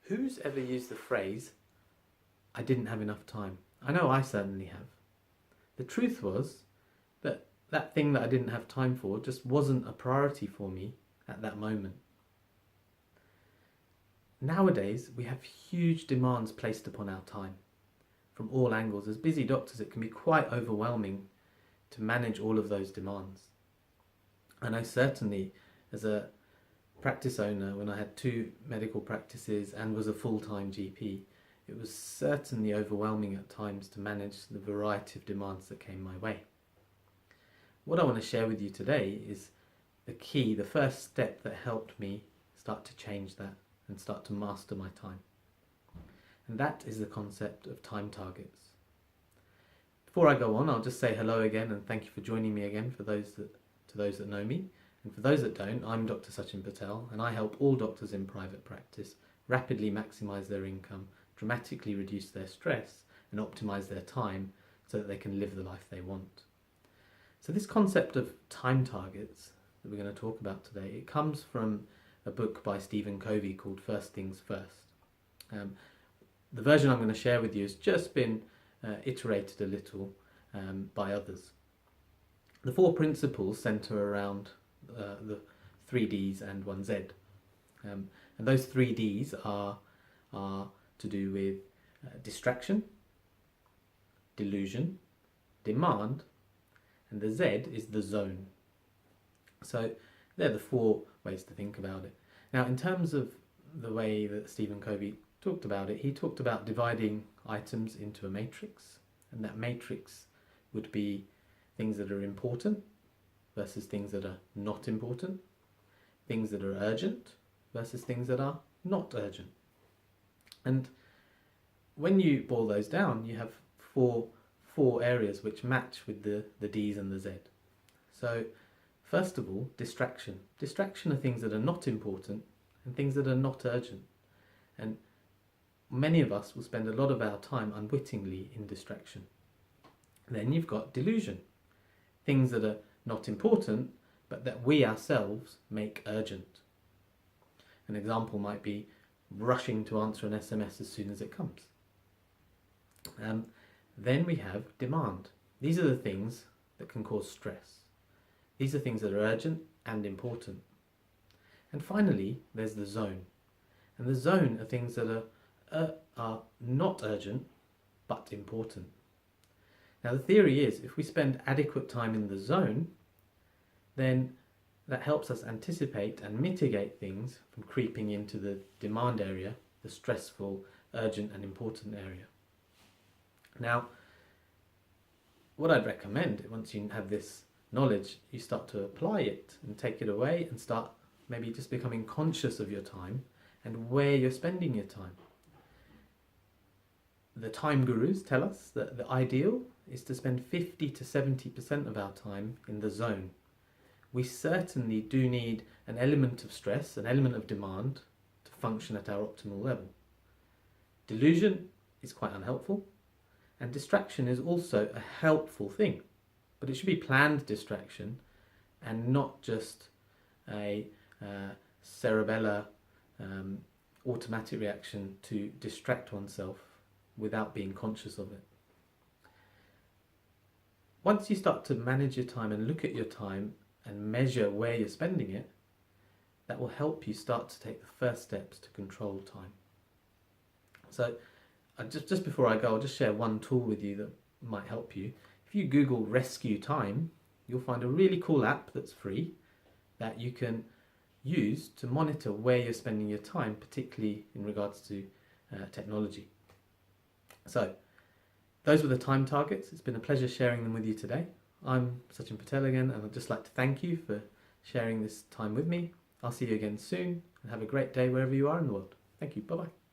Who's ever used the phrase, I didn't have enough time? I know I certainly have. The truth was that that thing that I didn't have time for just wasn't a priority for me at that moment. Nowadays, we have huge demands placed upon our time from all angles. As busy doctors, it can be quite overwhelming to manage all of those demands. I know certainly as a practice owner, when I had 2 medical practices and was a full-time GP, it was certainly overwhelming at times to manage the variety of demands that came my way. What I want to share with you today is the first step that helped me start to change that and start to master my time. And that is the concept of time targets. Before I go on, I'll just say hello again and thank you for joining me again to those that know me. And for those that don't, I'm Dr. Sachin Patel, and I help all doctors in private practice rapidly maximise their income, dramatically reduce their stress, and optimise their time so that they can live the life they want. So this concept of time targets that we're going to talk about today, it comes from a book by Stephen Covey called First Things First. The version I'm going to share with you has just been iterated a little by others. The 4 principles centre around the 3 Ds and 1 Z. And those 3 Ds are to do with distraction, delusion, demand, and the Z is the zone. So they're the 4 ways to think about it. Now, in terms of the way that Stephen Covey talked about it, he talked about dividing items into a matrix, and that matrix would be things that are important versus things that are not important, things that are urgent versus things that are not urgent. And when you boil those down, you have four areas which match with the D's and the Z. So first of all, distraction. Distraction are things that are not important and things that are not urgent. And many of us will spend a lot of our time unwittingly in distraction. Then you've got delusion. Things that are not important, but that we ourselves make urgent. An example might be rushing to answer an SMS as soon as it comes. Then we have demand. These are the things that can cause stress. These are things that are urgent and important. And finally, there's the zone. And the zone are things that are not urgent, but important. Now the theory is, if we spend adequate time in the zone, then that helps us anticipate and mitigate things from creeping into the demand area, the stressful, urgent and important area. Now, what I'd recommend, once you have this knowledge, you start to apply it and take it away and start maybe just becoming conscious of your time and where you're spending your time. The time gurus tell us that the ideal is to spend 50 to 70% of our time in the zone. We certainly do need an element of stress, an element of demand to function at our optimal level. Delusion is quite unhelpful, and distraction is also a helpful thing, but it should be planned distraction and not just a cerebellar automatic reaction to distract oneself without being conscious of it. Once you start to manage your time and look at your time and measure where you're spending it, that will help you start to take the first steps to control time. So just before I go, I'll just share one tool with you that might help you. If you Google rescue time, you'll find a really cool app that's free that you can use to monitor where you're spending your time, particularly in regards to technology. So those were the time targets. It's been a pleasure sharing them with you today. I'm Sachin Patel again, and I'd just like to thank you for sharing this time with me. I'll see you again soon, and have a great day wherever you are in the world. Thank you. Bye-bye.